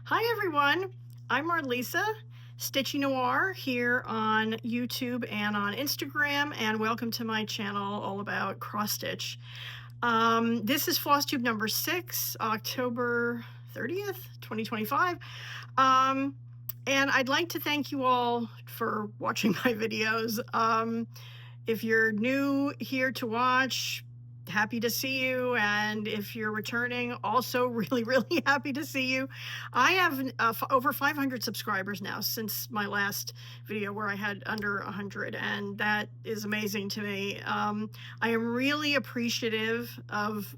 Hi everyone, I'm Morticia, Stitchy Noir here on YouTube and on Instagram, and welcome to my channel all about cross stitch. This is Flosstube number 6, October 30th, 2025. And I'd like to thank you all for watching my videos. If you're new here to watch, happy to see you, and if you're returning, also really happy to see you. I have over 500 subscribers now since my last video where I had under 100, and that is amazing to me. I am really appreciative of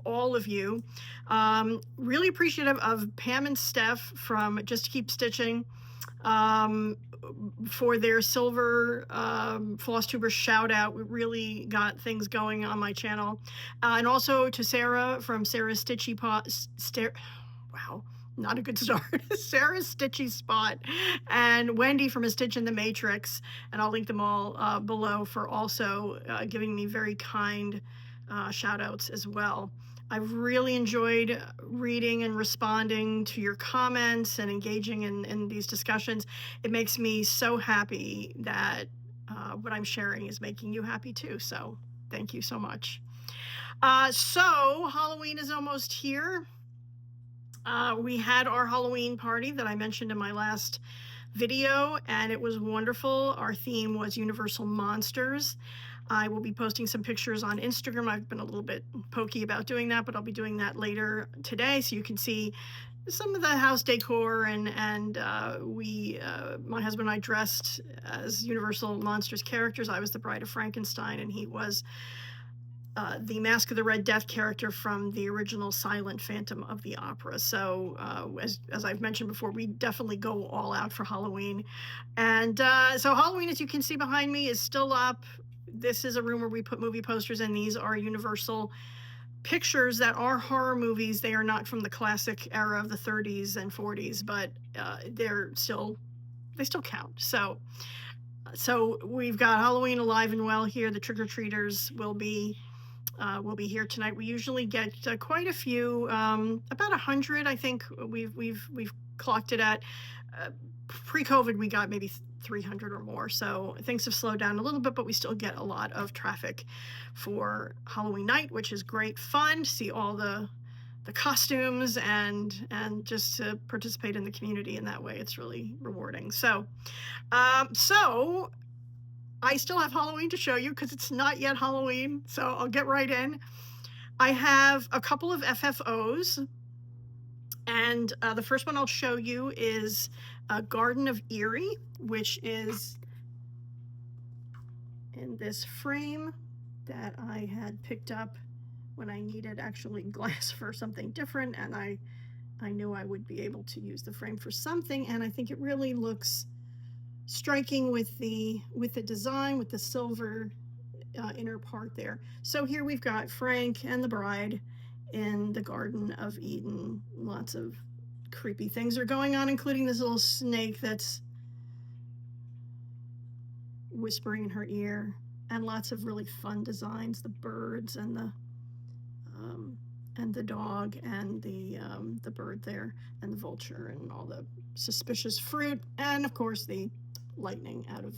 all of you. Really appreciative of Pam and Steph from Just Keep Stitching for their silver Flosstuber shout out. We really got things going on my channel. And also to Sarah from Sarah's Stitchy Pot. Wow, not a good start. Sarah's Stitchy Spot, and Wendy from A Stitch in the Matrix. And I'll link them all below for also giving me very kind shout outs as well. I've really enjoyed reading and responding to your comments and engaging in these discussions. It makes me so happy that what I'm sharing is making you happy too. So thank you so much. So Halloween is almost here. We had our Halloween party that I mentioned in my last video, and it was wonderful. Our theme was Universal Monsters. I will be posting some pictures on Instagram. I've been a little bit pokey about doing that, but I'll be doing that later today so you can see some of the house decor. And my husband and I dressed as Universal Monsters characters. I was the Bride of Frankenstein, and he was the Mask of the Red Death character from the original silent Phantom of the Opera. So as I've mentioned before, we definitely go all out for Halloween. And so Halloween, as you can see behind me, is still up. This is a room where we put movie posters, and these are Universal pictures that are horror movies. They are not from the classic era of the 30s and 40s, but they still count. So we've got Halloween alive and well here. The trick-or-treaters will be here tonight. We usually get quite a few, about 100. I think we've clocked it at. Pre-COVID, we got maybe 300 or more. So things have slowed down a little bit, but we still get a lot of traffic for Halloween night, which is great fun to see all the costumes and just to participate in the community in that way. It's really rewarding. So I still have Halloween to show you because it's not yet Halloween, so I'll get right in. I have a couple of FFOs, and the first one I'll show you is Garden of Eerie, which is in this frame that I had picked up when I needed actually glass for something different, and I knew I would be able to use the frame for something, and I think it really looks striking with the design, with the silver inner part there. So here we've got Frank and the bride in the Garden of Eden. Lots of creepy things are going on, including this little snake that's whispering in her ear, and lots of really fun designs, the birds and the dog and the bird there, and the vulture, and all the suspicious fruit, and of course the lightning out of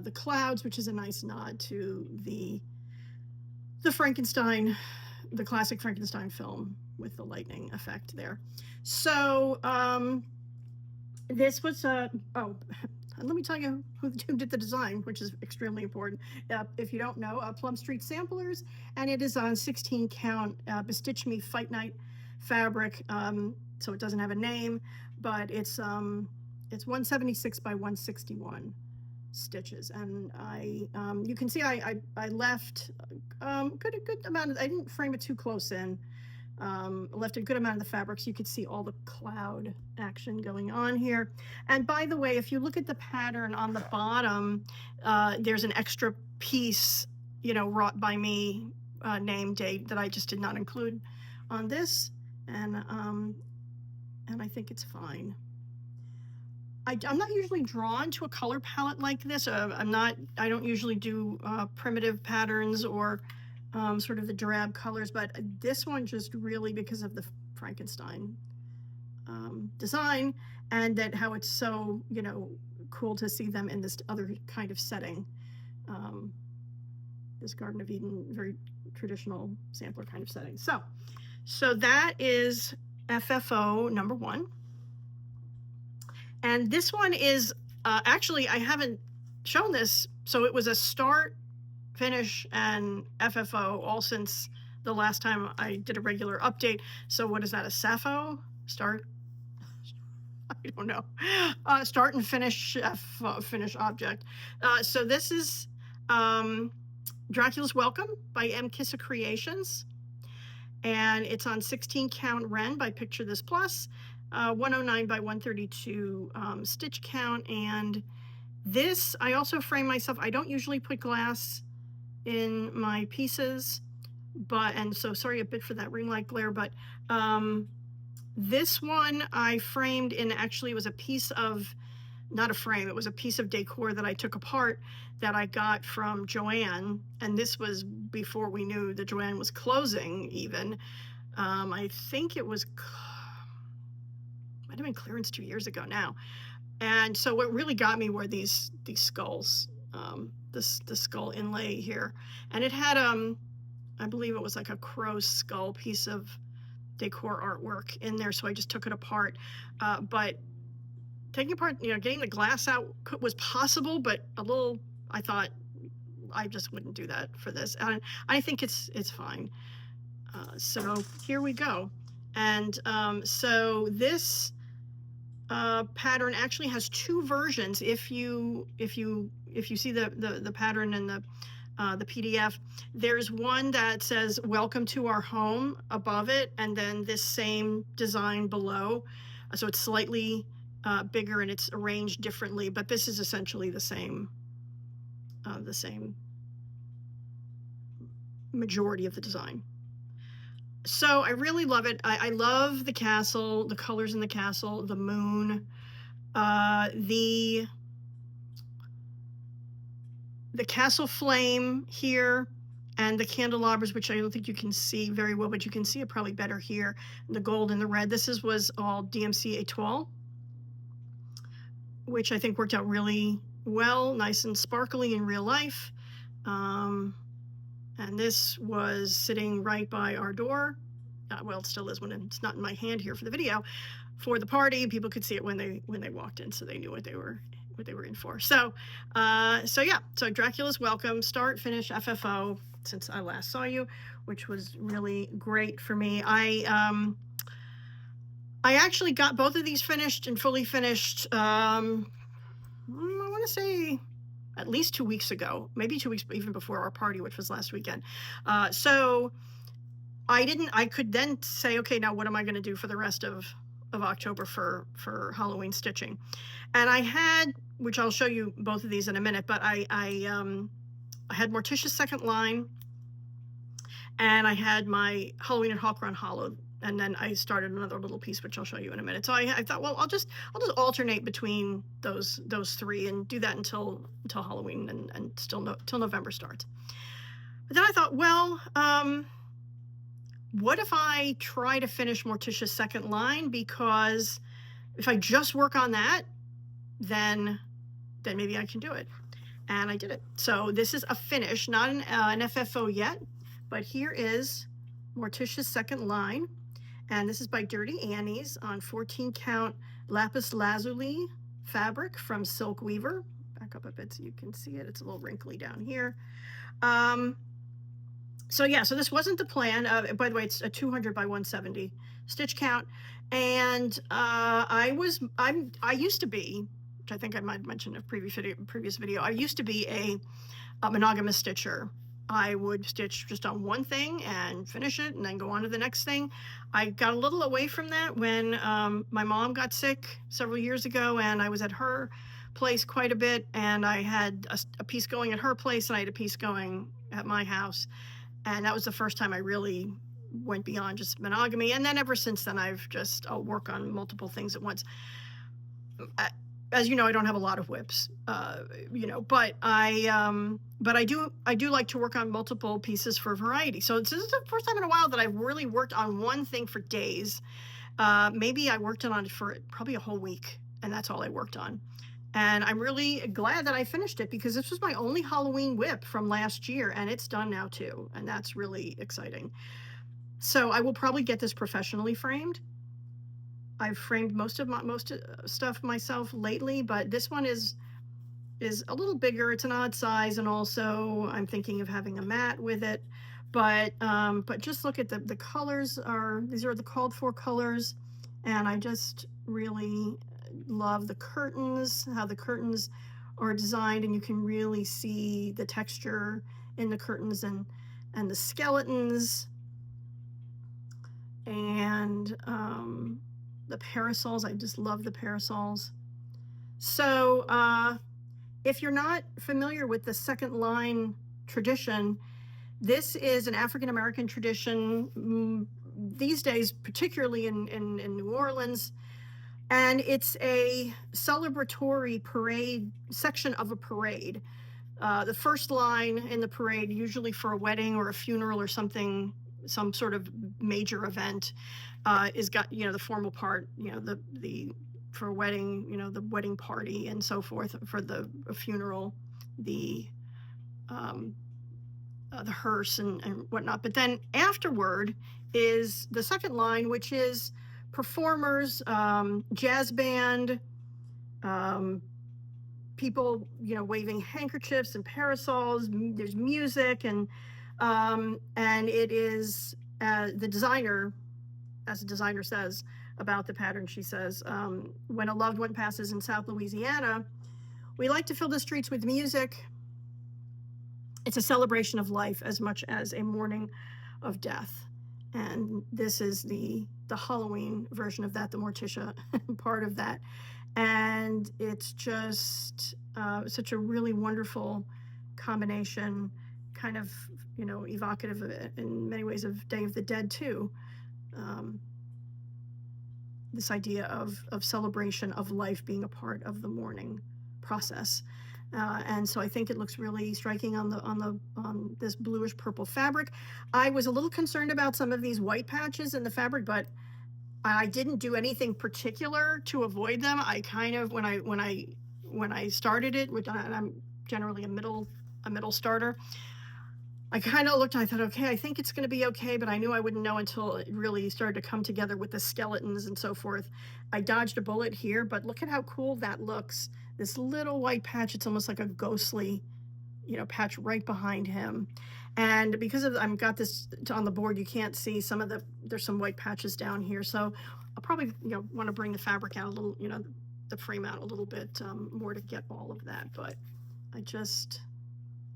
the clouds, which is a nice nod to the Frankenstein, the classic Frankenstein film with the lightning effect there. So this was let me tell you who did the design, which is extremely important. If you don't know, Plum Street Samplers, and it is on 16 count Bestitch Me Fight Night fabric. So it doesn't have a name, but it's 176 by 161 stitches, and you can see I left good amount. I didn't frame it too close in. Left a good amount of the fabric so you could see all the cloud action going on here. And by the way, if you look at the pattern on the bottom, there's an extra piece, wrought by me, name, date, that I just did not include on this, and I think it's fine. I'm not usually drawn to a color palette like this. I don't usually do primitive patterns or sort of the drab colors, but this one just really, because of the Frankenstein design, and that how it's so, you know, cool to see them in this other kind of setting. This Garden of Eden, very traditional sampler kind of setting. So that is FFO number 1. And this one is, actually, I haven't shown this. So it was a start, finish, and FFO all since the last time I did a regular update. So what is that, a Sappho? Start? I don't know. Start and finish, finish object. So this is Dracula's Welcome by M. Kissa Creations. And it's on 16 count Ren by Picture This Plus, 109 by 132 stitch count. And this, I also frame myself. I don't usually put glass in my pieces, and so sorry a bit for that ring light glare, but this one I framed in, actually it was a piece of, not a frame, it was a piece of decor that I took apart that I got from Joann, and this was before we knew that Joann was closing even. I think it was, might have been clearance 2 years ago now. And so what really got me were these skulls, the skull inlay here. And it had, I believe it was like a crow's skull piece of decor artwork in there, so I just took it apart. But taking apart, you know, getting the glass out was possible, but a little, I thought I just wouldn't do that for this. And I think it's fine. So here we go. And so this pattern actually has 2 versions. If you see the pattern in the PDF, there's one that says "Welcome to our home" above it, and then this same design below. So it's slightly bigger and it's arranged differently, but this is essentially the same majority of the design. So I really love it. I love the castle, the colors in the castle, the moon, the castle flame here, and the candelabras, which I don't think you can see very well, but you can see it probably better here. The gold and the red. This was all DMC Étoile, which I think worked out really well, nice and sparkly in real life. And this was sitting right by our door. Well, it still is when it's not in my hand here for the video. For the party, people could see it when they walked in, so they knew what they were in for. So yeah. So Dracula's Welcome, start, finish, FFO, since I last saw you, which was really great for me. I actually got both of these finished and fully finished. I want to say at least 2 weeks ago, maybe 2 weeks even before our party, which was last weekend. So I could then say, okay, now what am I going to do for the rest of October for Halloween stitching? And I had, which I'll show you both of these in a minute, but I had Morticia's second line, and I had my Halloween and Hawk Run Hollow, and then I started another little piece, which I'll show you in a minute. So I thought, well, I'll just alternate between those 3 and do that until Halloween and till November starts. But then I thought, well, what if I try to finish Morticia's second line? Because if I just work on that, then maybe I can do it. And I did it. So this is a finish, not an FFO yet, but here is Morticia's second line. And this is by Dirty Annie's on 14 count lapis lazuli fabric from Silk Weaver. Back up a bit so you can see it. It's a little wrinkly down here. So yeah, so this wasn't the plan. By the way, it's a 200 by 170 stitch count. And I used to be, which I think I might have mentioned in a previous video, I used to be a monogamous stitcher. I would stitch just on one thing and finish it and then go on to the next thing. I got a little away from that when my mom got sick several years ago, and I was at her place quite a bit, and I had a piece going at her place and I had a piece going at my house. And that was the first time I really went beyond just monogamy. And then ever since then, I'll work on multiple things at once. As you know, I don't have a lot of whips, but I do like to work on multiple pieces for variety. So this is the first time in a while that I've really worked on one thing for days. Maybe I worked on it for probably a whole week, and that's all I worked on. And I'm really glad that I finished it because this was my only Halloween whip from last year, and it's done now too, and that's really exciting. So I will probably get this professionally framed. I've framed most stuff myself lately, but this one is a little bigger. It's an odd size, and also I'm thinking of having a mat with it. But just look at the colors. These are the called for colors, and I just really love the curtains, how the curtains are designed, and you can really see the texture in the curtains and the skeletons, and the parasols. I just love the parasols. So if you're not familiar with the second line tradition, this is an African American tradition these days, particularly in New Orleans. And it's a celebratory parade, section of a parade. The first line in the parade, usually for a wedding or a funeral or something, some sort of major event, is got, the formal part, the for a wedding, the wedding party and so forth. For the funeral, the hearse and whatnot. But then afterward is the second line, which is performers, jazz band, people, waving handkerchiefs and parasols. There's music, and it is the designer, as the designer says about the pattern. She says, when a loved one passes in South Louisiana, we like to fill the streets with music. It's a celebration of life as much as a mourning of death. And this is the Halloween version of that, the Morticia part of that. And it's just such a really wonderful combination, kind of, evocative in many ways of Day of the Dead too. This idea of celebration of life being a part of the mourning process. And so I think it looks really striking on this bluish purple fabric. I was a little concerned about some of these white patches in the fabric, but I didn't do anything particular to avoid them. I kind of, when I started it, and I'm generally a middle starter, I kind of looked and I thought, okay, I think it's going to be okay, but I knew I wouldn't know until it really started to come together with the skeletons and so forth. I dodged a bullet here, but look at how cool that looks. This little white patch, it's almost like a ghostly, patch right behind him. And because I've got this on the board, you can't see there's some white patches down here. So I'll probably, want to bring the fabric out a little, the frame out a little bit more to get all of that. But I just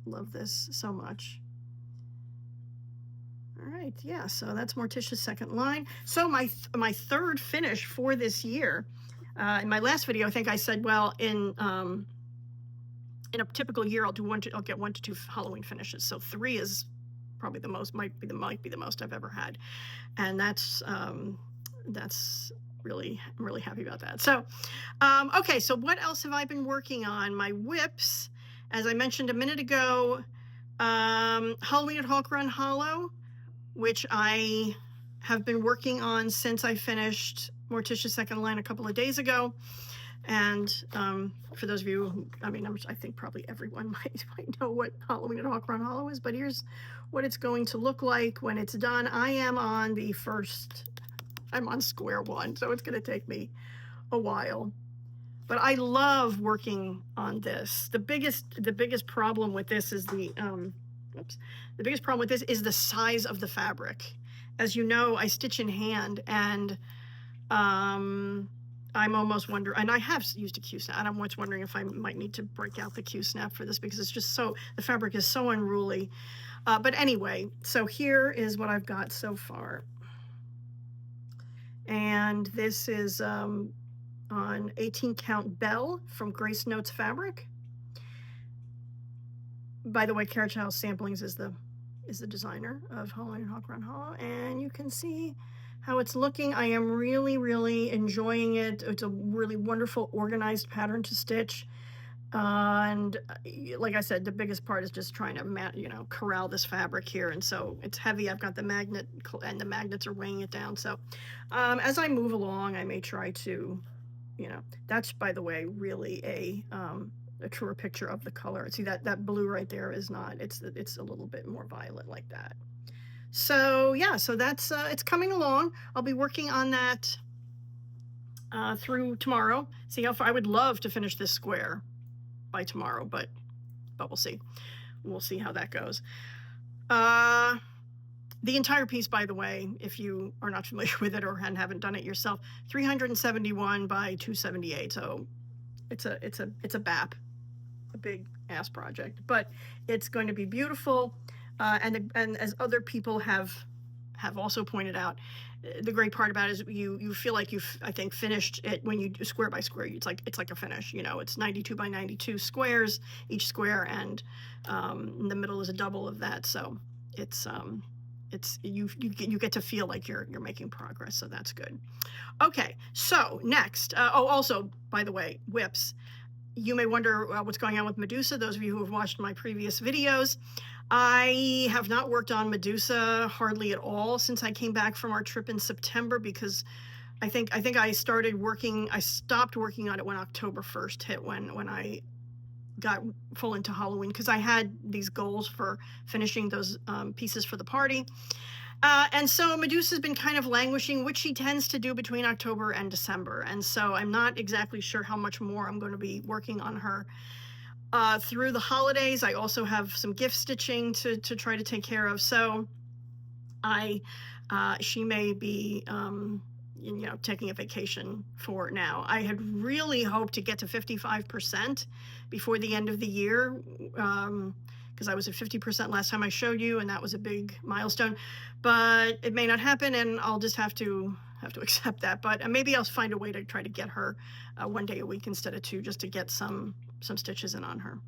love this so much. All right, yeah, so that's Morticia's second line. So my third finish for this year. In my last video, I think I said, well, in a typical year, I'll get 1 to 2 Halloween finishes. So 3 is probably the most, might be the most I've ever had, and that's really, I'm really happy about that. So, okay, so what else have I been working on? My whips, as I mentioned a minute ago, Halloween at Hawk Run Hollow, which I have been working on since I finished Morticia's second line a couple of days ago. And for those of you who, I think probably everyone might know what Halloween at Hawk Run Hollow is, but here's what it's going to look like when it's done. I am on I'm on square one, so it's going to take me a while. But I love working on this. The biggest problem with this is the biggest problem with this is the size of the fabric. As you know, I stitch in hand, and I'm almost wondering, and I have used a Q-snap, and I'm almost wondering if I might need to break out the Q-snap for this, because it's just the fabric is so unruly. But anyway, so here is what I've got so far. And this is on 18 count Bell from Grace Notes Fabric. By the way, Carriage Samplings is the designer of Halloween at Hawk Run Hollow, and you can see how it's looking. I am really, really enjoying it. It's a really wonderful, organized pattern to stitch. And like I said, the biggest part is just trying to corral this fabric here. And so it's heavy. I've got the magnet, and the magnets are weighing it down. So as I move along, I may try to, that's, by the way, really a truer picture of the color. See, that blue right there is not, it's a little bit more violet like that. So yeah, so that's it's coming along. I'll be working on that through tomorrow. See how far. I would love to finish this square by tomorrow, but we'll see. We'll see how that goes. The entire piece, by the way, if you are not familiar with it or haven't done it yourself, 371 by 278. So it's a BAP, a big ass project, but it's going to be beautiful. And as other people have also pointed out, the great part about it is you feel like you've, I think, finished it when you do square by square. It's like a finish. It's 92 by 92 squares each square, and in the middle is a double of that. So it's you get to feel like you're making progress. So that's good. Okay, so next. Also, by the way, whips. You may wonder what's going on with Medusa. Those of you who have watched my previous videos, I have not worked on Medusa hardly at all since I came back from our trip in September, because I think I stopped working on it when October 1st hit, when I got full into Halloween, because I had these goals for finishing those pieces for the party. And so Medusa's been kind of languishing, which she tends to do between October and December. And so I'm not exactly sure how much more I'm going to be working on her through the holidays. I also have some gift stitching to try to take care of. So she may be, taking a vacation for now. I had really hoped to get to 55% before the end of the year, because I was at 50% last time I showed you, and that was a big milestone. But it may not happen, and I'll just have to accept that. But maybe I'll find a way to try to get her 1 day a week instead of 2, just to get some stitches in on her.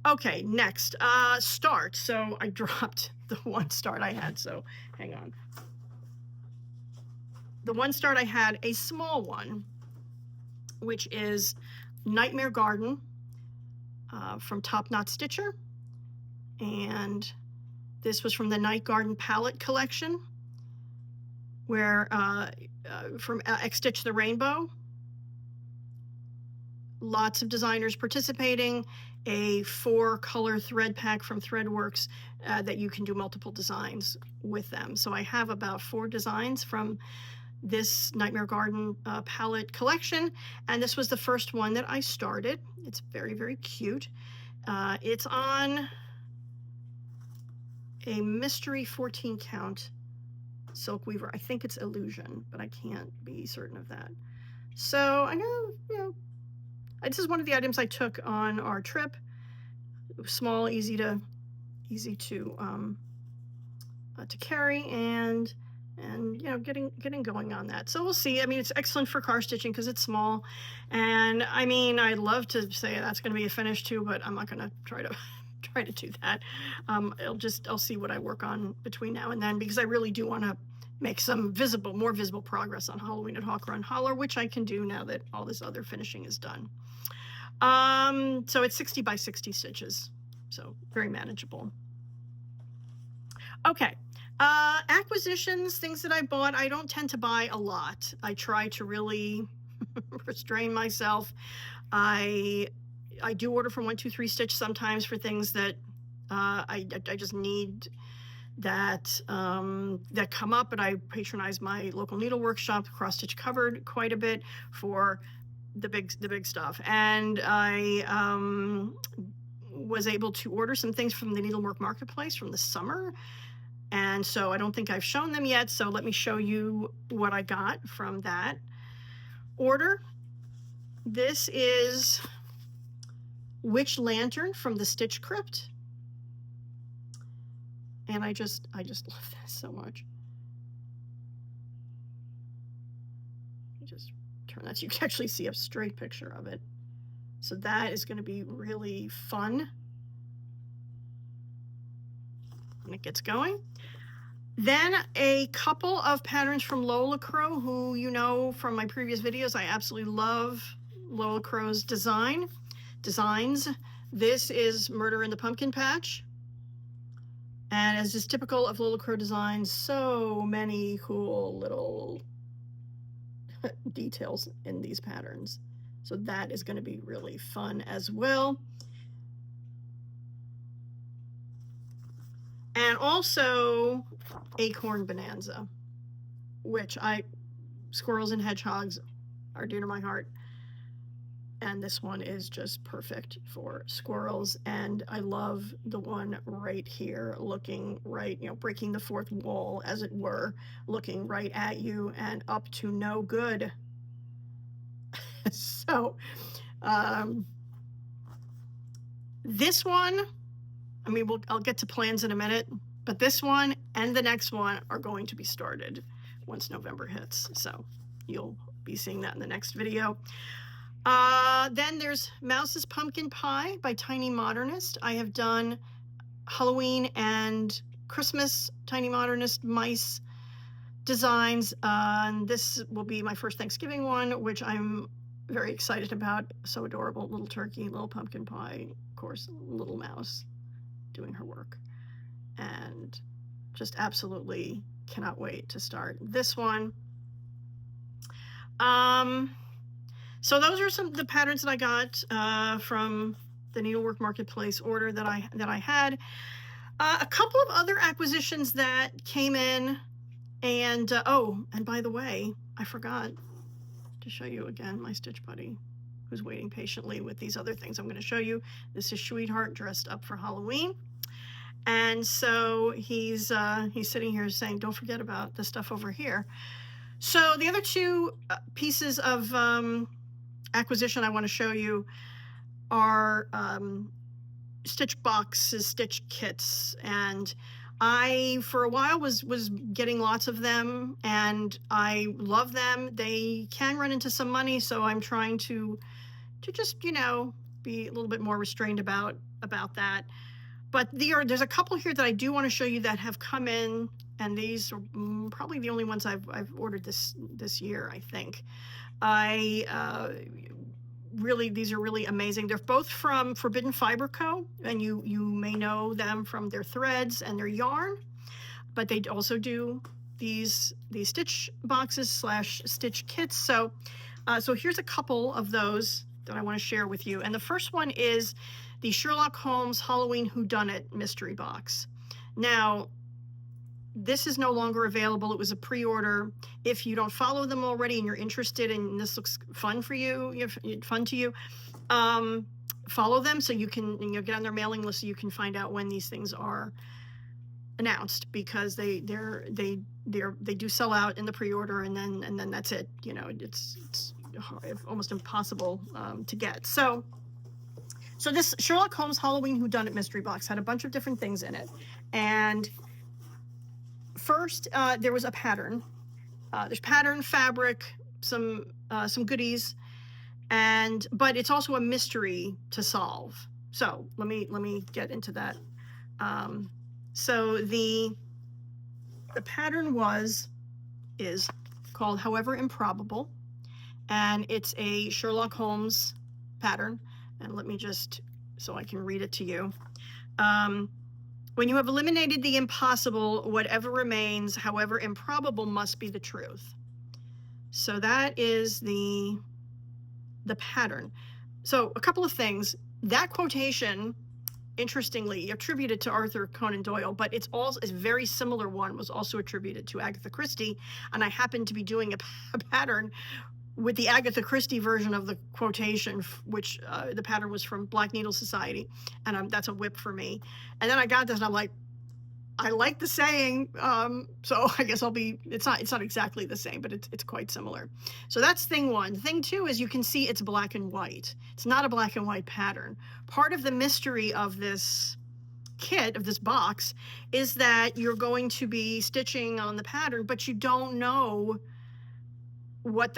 Okay, next, start. So I dropped the one start I had, so hang on. The one start I had, a small one, which is Nightmare Garden from Top Knot Stitcher. And this was from the Night Garden palette collection, where from X Stitch the Rainbow. Lots of designers participating, a 4-color thread pack from Threadworks that you can do multiple designs with them. So I have about 4 designs from this Nightmare Garden palette collection, and this was the first one that I started. It's very, very cute. It's on a mystery 14 count silk weaver. I think it's Illusion, but I can't be certain of that. So I know, this is one of the items I took on our trip. Small, easy to carry, and getting going on that. So we'll see. I mean, it's excellent for car stitching because it's small, and I mean, I'd love to say that's going to be a finish too, but I'm not going to try to do that. I'll see what I work on between now and then, because I really do want to make some more visible progress on Halloween at Hawk Run Holler, which I can do now that all this other finishing is done. So it's 60 by 60 stitches, so very manageable. Okay. Acquisitions, things that I bought. I don't tend to buy a lot. I try to really restrain myself. I do order from 1-2-3 Stitch sometimes for things that I just need that come up, but I patronize my local needle workshop, Cross Stitch Covered, quite a bit for the big stuff. And I was able to order some things from the Needlework Marketplace from the summer. And so I don't think I've shown them yet. So let me show you what I got from that order. This is Witch Lantern from the Stitch Crypt. And I just love this so much. Let me just turn that so you can actually see a straight picture of it. So that is going to be really fun when it gets going. Then a couple of patterns from Lola Crow, who you know from my previous videos, I absolutely love Lola Crow's design. designs. This is Murder in the Pumpkin Patch. And as is typical of Lola Crow designs, so many cool little details in these patterns. So that is going to be really fun as well. And also Acorn Bonanza, which squirrels and hedgehogs are dear to my heart. And this one is just perfect for squirrels. And I love the one right here, looking right, breaking the fourth wall, as it were, looking right at you and up to no good. So, this one, I'll get to plans in a minute, but this one and the next one are going to be started once November hits. So you'll be seeing that in the next video. Then there's Mouse's Pumpkin Pie by Tiny Modernist. I have done Halloween and Christmas Tiny Modernist mice designs. And this will be my first Thanksgiving one, which I'm very excited about. So adorable. Little turkey, little pumpkin pie, of course, little mouse doing her work. And just absolutely cannot wait to start this one. So those are some of the patterns that I got from the Needlework Marketplace order that I had. A couple of other acquisitions that came in, and and by the way, I forgot to show you again my Stitch Buddy, who's waiting patiently with these other things I'm going to show you. This is Sweetheart dressed up for Halloween, and so he's sitting here saying, "Don't forget about the stuff over here." So the other two pieces of acquisition I want to show you are Stitch boxes, Stitch kits, and I for a while was getting lots of them, and I love them. They can run into some money, so I'm trying to just be a little bit more restrained about that. But there's a couple here that I do want to show you that have come in, and these are probably the only ones I've ordered this year, I think. These are really amazing. They're both from Forbidden Fiber Co., and you may know them from their threads and their yarn, but they also do these Stitch boxes / Stitch kits. So here's a couple of those that I want to share with you. And the first one is the Sherlock Holmes Halloween Whodunit mystery box. Now, this is no longer available. It was a pre-order. If you don't follow them already and you're interested and this looks fun for you, follow them so you can get on their mailing list so you can find out when these things are announced, because they do sell out in the pre-order, and then that's it. It's almost impossible to get. So this Sherlock Holmes Halloween Whodunit mystery box had a bunch of different things in it, and first, there was a pattern. There's pattern, fabric, some goodies, but it's also a mystery to solve. So let me get into that. So the pattern is called However Improbable, and it's a Sherlock Holmes pattern. And let me just, so I can read it to you. When you have eliminated the impossible, whatever remains, however improbable, must be the truth. So that is the pattern. So a couple of things. That quotation, interestingly, attributed to Arthur Conan Doyle, but it's also a very similar one was also attributed to Agatha Christie, and I happened to be doing a pattern with the Agatha Christie version of the quotation, which the pattern was from Black Needle Society, and that's a whip for me. And then I got this, and I'm like, I like the saying, so I guess it's not exactly the same, but it's quite similar. So that's thing one. Thing two is you can see it's black and white. It's not a black and white pattern. Part of the mystery of this kit, of this box, is that you're going to be stitching on the pattern, but you don't know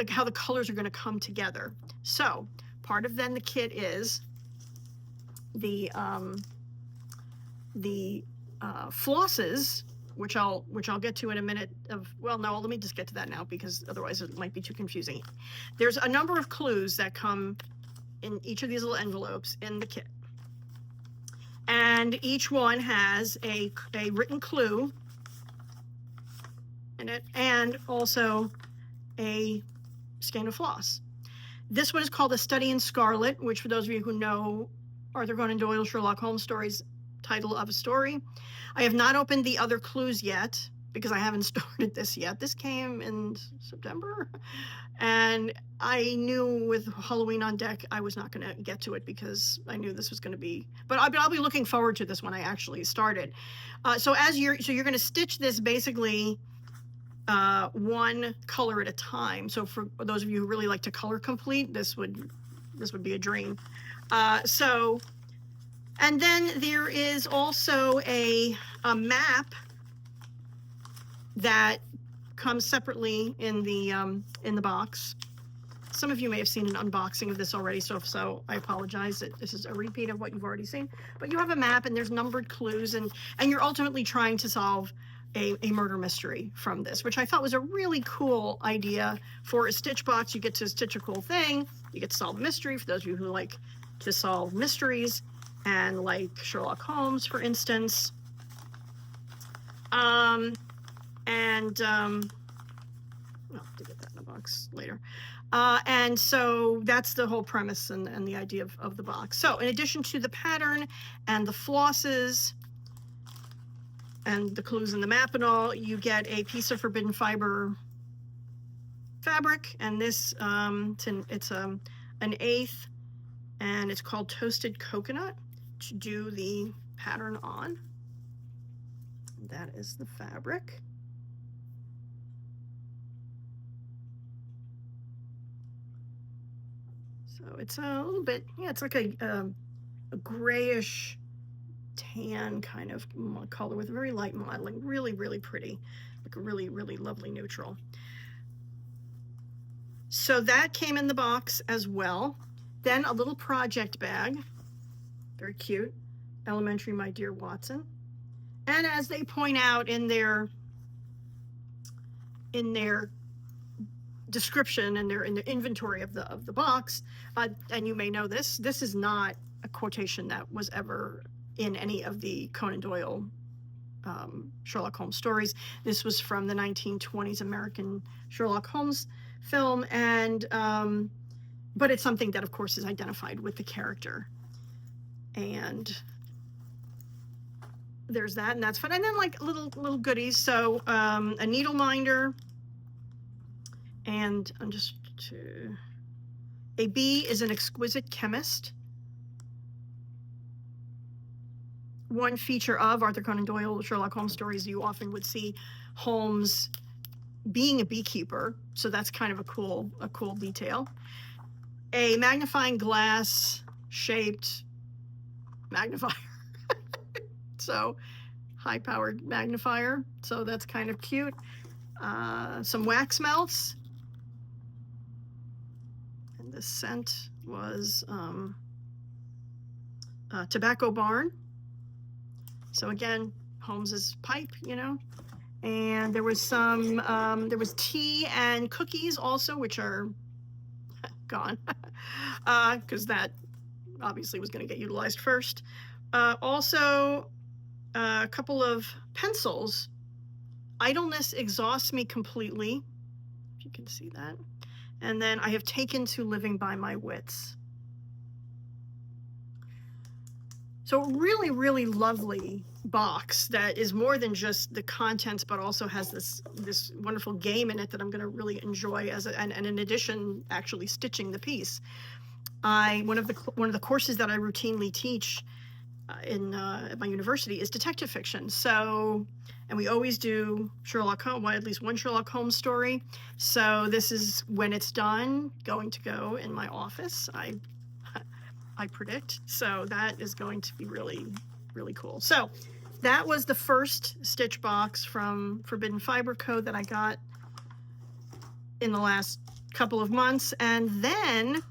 how the colors are going to come together. So part of then the kit is the flosses, which I'll get to in a minute. Let me just get to that now, because otherwise it might be too confusing. There's a number of clues that come in each of these little envelopes in the kit. And each one has a written clue in it, and also a skein of floss. This one is called A Study in Scarlet, which for those of you who know Arthur Conan Doyle Sherlock Holmes stories, title of a story. I have not opened the other clues yet because I haven't started this yet. This came in September, and I knew with Halloween on deck I was not going to get to it because I knew this was going to be, but I'll be looking forward to this when I actually started. So you're going to stitch this basically one color at a time. So for those of you who really like to color complete, this would be a dream. And then there is also a map that comes separately in the box. Some of you may have seen an unboxing of this already, so if so, I apologize that this is a repeat of what you've already seen. But you have a map and there's numbered clues, and you're ultimately trying to solve a murder mystery from this, which I thought was a really cool idea for a stitch box. You get to stitch a cool thing, you get to solve a mystery, for those of you who like to solve mysteries, and like Sherlock Holmes, for instance. I'll have to get that in a box later. And so that's the whole premise and the idea of the box. So in addition to the pattern and the flosses and the clues in the map and all, you get a piece of forbidden fiber fabric, and this it's an 1/8, and it's called Toasted Coconut, to do the pattern on. That is the fabric. So it's a little bit, yeah, it's like a grayish tan kind of color with very light modeling. Really, really pretty. Like a really, really lovely neutral. So that came in the box as well. Then a little project bag. Very cute. Elementary, My Dear Watson. And as they point out in their description and in the inventory of the box, and you may know this is not a quotation that was ever in any of the Conan Doyle Sherlock Holmes stories. This was from the 1920s American Sherlock Holmes film, and but it's something that of course is identified with the character. And there's that, and that's fun. And then like little goodies. So a needle minder, and a bee is an exquisite chemist. One feature of Arthur Conan Doyle Sherlock Holmes stories, you often would see Holmes being a beekeeper, so that's kind of a cool detail. A magnifying glass shaped magnifier. So high-powered magnifier, so that's kind of cute. Some wax melts, and the scent was Tobacco Barn. So again, Holmes's pipe, you know. And there was some, there was tea and cookies also, which are gone, because that obviously was going to get utilized first. Also, a couple of pencils. Idleness exhausts me completely, if you can see that. And then I have taken to living by my wits. So really, really lovely box that is more than just the contents, but also has this wonderful game in it that I'm going to really enjoy and in addition, actually stitching the piece. One of the courses that I routinely teach at my university is detective fiction. So, and we always do Sherlock Holmes, well, at least one Sherlock Holmes story. So this is, when it's done, going to go in my office, I predict. So that is going to be really, really cool. So that was the first stitch box from Forbidden Fiber Co. that I got in the last couple of months. And then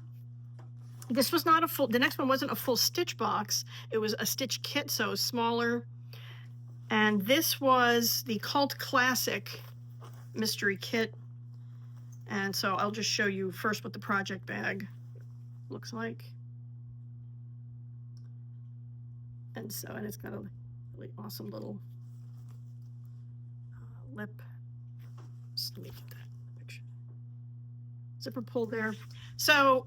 this was not the next one wasn't a full stitch box. It was a stitch kit, so smaller. And this was the Cult Classic Mystery Kit. And so I'll just show you first what the project bag looks like. end. So, and it's got a really awesome little lip. Just let me get that picture. Zipper pulled there. So,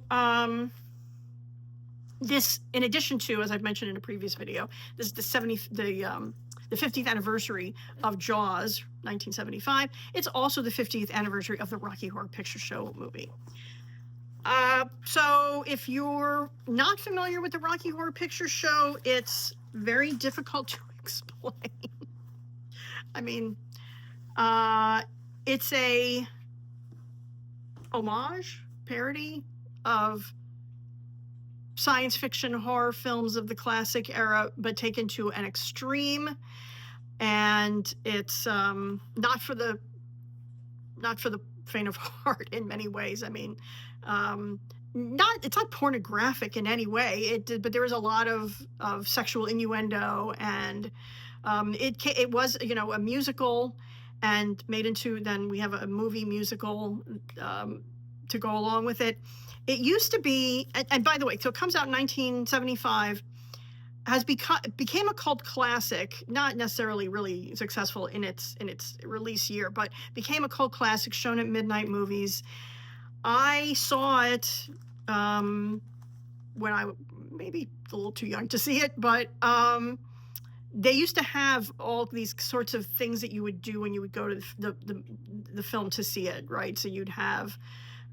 this, in addition to, as I've mentioned in a previous video, this is the 50th anniversary of Jaws, 1975. It's also the 50th anniversary of the Rocky Horror Picture Show movie. So if you're not familiar with the Rocky Horror Picture Show, it's very difficult to explain. I mean, it's a homage, parody of science fiction horror films of the classic era, but taken to an extreme. And it's not for the faint of heart in many ways. I mean, it's not pornographic in any way. But there was a lot of sexual innuendo, and it was, you know, a musical, and made into, then we have a movie musical to go along with it. It used to be, and by the way, so it comes out in 1975, became a cult classic, not necessarily really successful in its release year, but became a cult classic, shown at midnight movies. I saw it when I maybe a little too young to see it, but they used to have all these sorts of things that you would do when you would go to the film to see it, right? So you'd have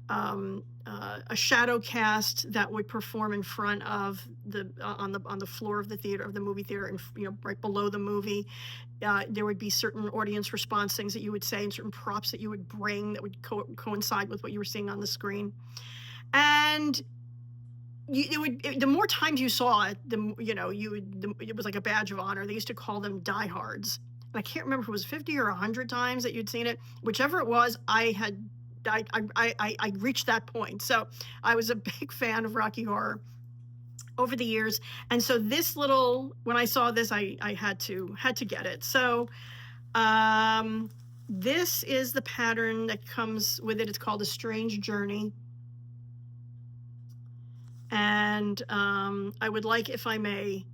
a shadow cast that would perform in front of on the floor of the theater, of the movie theater, and, you know, right below the movie. There would be certain audience response things that you would say, and certain props that you would bring that would coincide with what you were seeing on the screen. And the more times you saw it, it was like a badge of honor. They used to call them diehards. And I can't remember if it was 50 or 100 times that you'd seen it. Whichever it was, I reached that point. So I was a big fan of Rocky Horror over the years. And so when I saw this, I had to get it. So this is the pattern that comes with it. It's called A Strange Journey. And I would like, if I may,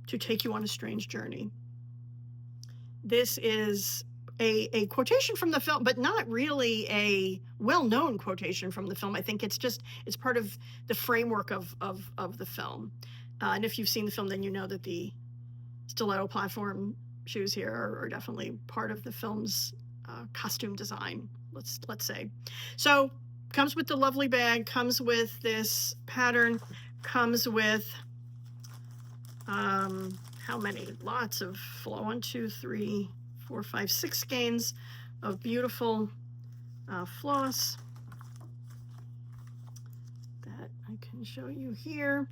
to take you on a strange journey. This is a quotation from the film, but not really a well-known quotation from the film. I think it's part of the framework of the film. And if you've seen the film, then you know that the stiletto platform shoes here are definitely part of the film's costume design, let's say. So comes with the lovely bag, comes with this pattern, comes with how many? Lots of 1, 2, 3, 4, 5, 6 skeins of beautiful floss that I can show you here.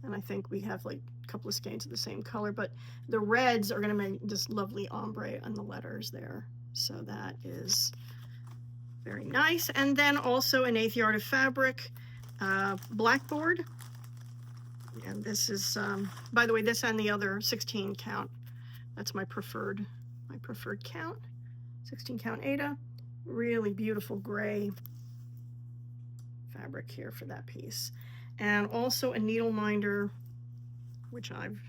And I think we have like a couple of skeins of the same color, but the reds are going to make this lovely ombre on the letters there. So that is very nice. And then also an 1/8 yard of fabric, blackboard. And this is, by the way, this and the other 16 count. That's my preferred count. 16 count Aida. Really beautiful gray fabric here for that piece. And also a needle minder, which I've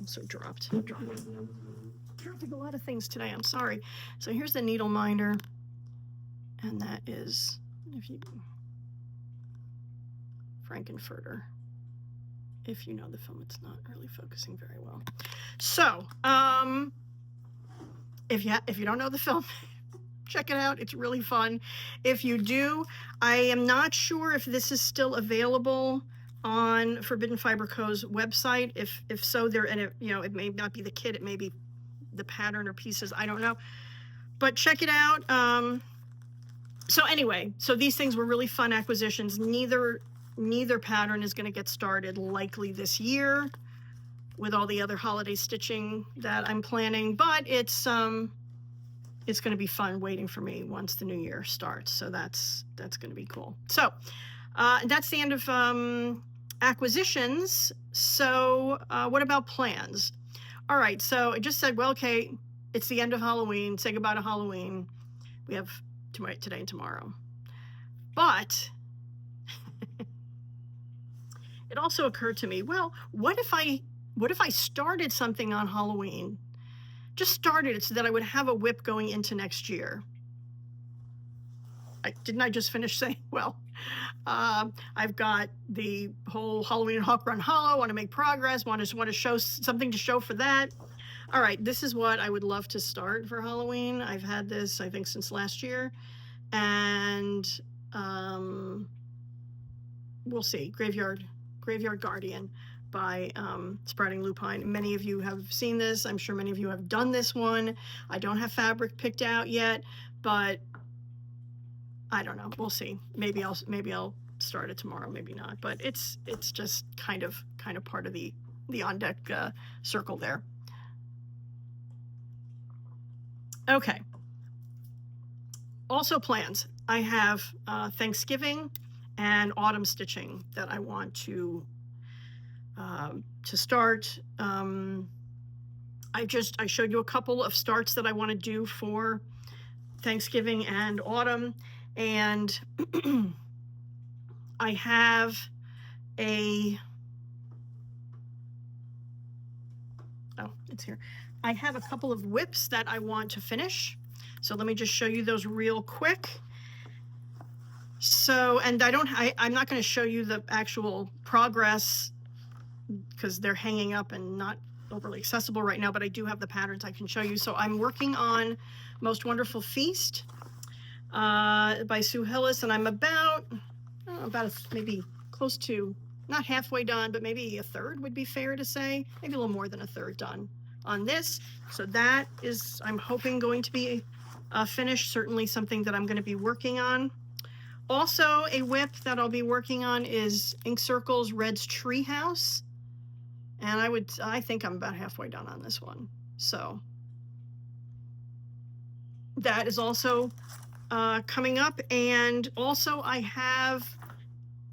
also dropped. I'm dropping a lot of things today, I'm sorry. So here's the needle minder. And that is, Frankenfurter. If you know the film, it's not really focusing very well. So, if you don't know the film, check it out. It's really fun. If you do, I am not sure if this is still available on Forbidden Fiber Co.'s website. If so, it may not be the kit. It may be the pattern or pieces. I don't know. But check it out. So anyway, so these things were really fun acquisitions. Neither pattern is going to get started likely this year with all the other holiday stitching that I'm planning, but it's going to be fun waiting for me once the new year starts. So that's going to be cool. So that's the end of acquisitions. So what about plans? All right, so I just said, well, okay, it's the end of Halloween. Say goodbye to Halloween. We have today and tomorrow. But it also occurred to me, well, what if I started something on Halloween? Just started it so that I would have a whip going into next year. Didn't I just finish saying, well, I've got the whole Halloween and Hawk Run Hollow, want to make progress, want to show something to show for that. All right, this is what I would love to start for Halloween. I've had this, I think, since last year. And we'll see. Graveyard Guardian by Sprouting Lupine. Many of you have seen this. I'm sure many of you have done this one. I don't have fabric picked out yet, but I don't know. We'll see. Maybe I'll start it tomorrow. Maybe not. But it's just kind of part of the on deck circle there. Okay. Also plans. I have Thanksgiving and autumn stitching that I want to start. I showed you a couple of starts that I want to do for Thanksgiving and autumn, and I have it's here. I have a couple of whips that I want to finish. So let me just show you those real quick. So, and I'm not going to show you the actual progress because they're hanging up and not overly accessible right now, but I do have the patterns I can show you. So I'm working on Most Wonderful Feast by Sue Hillis, and I'm about maybe close to, not halfway done, but maybe a third would be fair to say, maybe a little more than a third done on this. So that is, I'm hoping, going to be finished, certainly something that I'm going to be working on. Also, a whip that I'll be working on is Ink Circles Red's Treehouse. And I think I'm about halfway done on this one. So that is also coming up. And also I have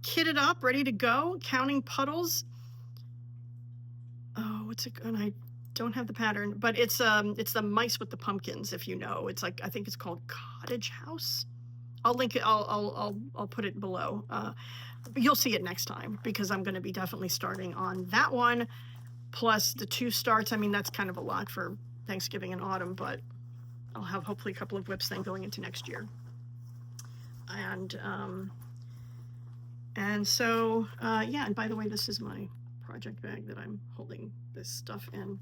kitted up, ready to go, Counting Puddles. Oh, what's it? And I don't have the pattern, but it's the Mice with the Pumpkins, if you know. It's like, I think it's called Cottage House. I'll link it. I'll put it below. You'll see it next time because I'm going to be definitely starting on that one, plus the 2 starts. I mean, that's kind of a lot for Thanksgiving and autumn, but I'll have hopefully a couple of whips then going into next year. And so yeah. And by the way, this is my project bag that I'm holding this stuff in.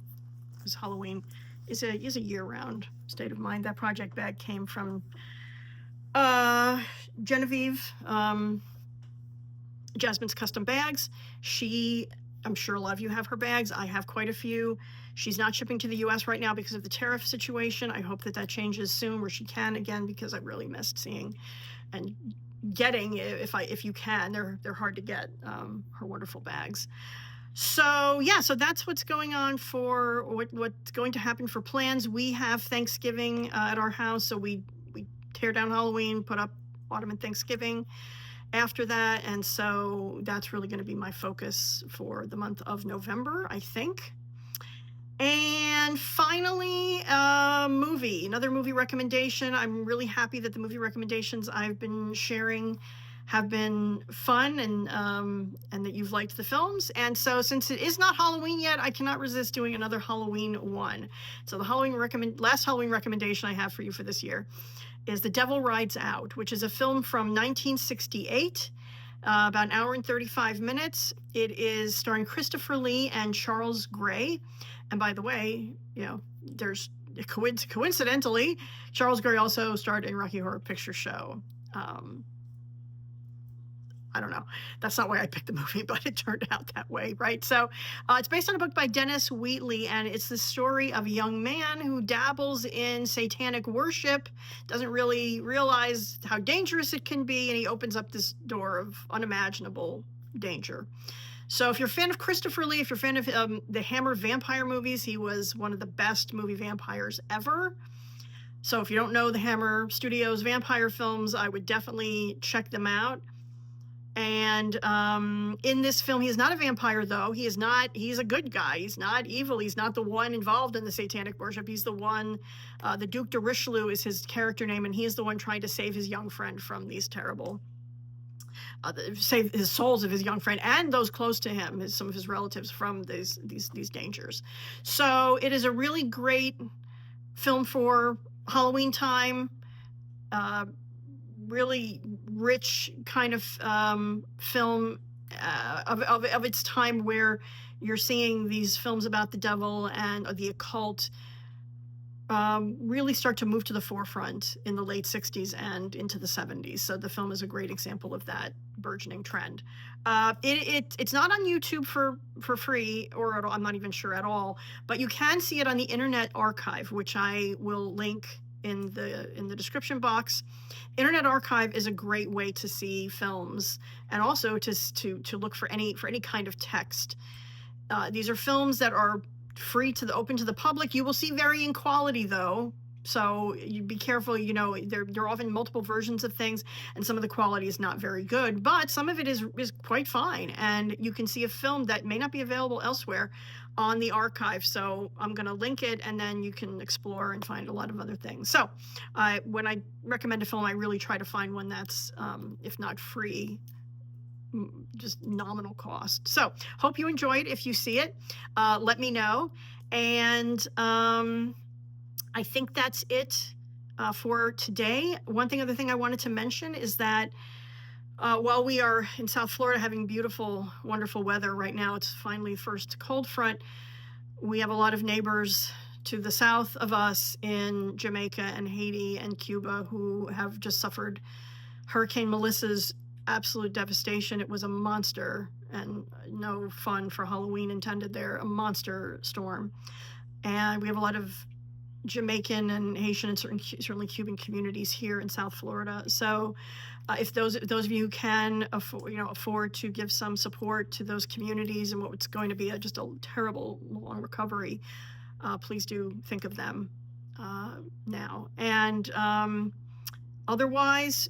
Because Halloween is a year-round state of mind. That project bag came from Genevieve, Jasmine's Custom Bags. I'm sure a lot of you have her bags. I have quite a few. She's not shipping to the US right now because of the tariff situation. I hope that changes soon where she can again, because I really missed seeing and getting, if you can, they're hard to get, her wonderful bags. So yeah, so that's what's going on for what's going to happen for plans. We have Thanksgiving at our house, so we tear down Halloween, put up autumn and Thanksgiving after that, and so that's really going to be my focus for the month of November, I think. And finally, another movie recommendation. I'm really happy that the movie recommendations I've been sharing have been fun and that you've liked the films. And so since it is not Halloween yet, I cannot resist doing another Halloween one. So the last Halloween recommendation I have for you for this year is The Devil Rides Out, which is a film from 1968, about an hour and 35 minutes. It is starring Christopher Lee and Charles Gray. And by the way, there's coincidentally, Charles Gray also starred in Rocky Horror Picture Show. I don't know. That's not why I picked the movie, but it turned out that way, right? So it's based on a book by Dennis Wheatley, and it's the story of a young man who dabbles in satanic worship, doesn't really realize how dangerous it can be, and he opens up this door of unimaginable danger. So if you're a fan of Christopher Lee, if you're a fan of the Hammer vampire movies, he was one of the best movie vampires ever. So if you don't know the Hammer Studios vampire films, I would definitely check them out. And in this film, he is not a vampire, though. He's a good guy. He's not evil. He's not the one involved in the satanic worship. He's the one, the Duc de Richelieu is his character name, and he is the one trying to save his young friend from these terrible save his souls of his young friend and those close to him, some of his relatives, from these dangers. So it is a really great film for Halloween time. Uh, Really rich kind of film of its time, where you're seeing these films about the devil and the occult really start to move to the forefront in the late 60s and into the 70s. So the film is a great example of that burgeoning trend. It's not on YouTube for free, or at all, I'm not even sure at all, but you can see it on the Internet Archive, which I will link in the description box. Internet Archive is a great way to see films, and also to look for any kind of text. These are films that are open to the public. You will see varying quality, though, so you be careful. There are often multiple versions of things, and some of the quality is not very good, but some of it is quite fine, and you can see a film that may not be available elsewhere on the archive. So I'm going to link it, and then you can explore and find a lot of other things. So when I recommend a film, I really try to find one that's, if not free, just nominal cost. So hope you enjoyed. If you see it, let me know. And I think that's it for today. One other thing I wanted to mention is that while we are in South Florida having beautiful, wonderful weather right now, it's finally first cold front. We have a lot of neighbors to the south of us in Jamaica and Haiti and Cuba who have just suffered Hurricane Melissa's absolute devastation. It was a monster, and no fun for Halloween intended there, a monster storm. And we have a lot of Jamaican and Haitian and certainly Cuban communities here in South Florida. So if those of you can afford to give some support to those communities and what's going to be just a terrible long recovery, please do think of them now. And otherwise,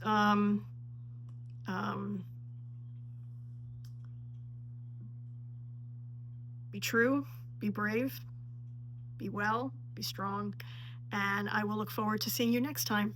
be true, be brave, be well, be strong, and I will look forward to seeing you next time.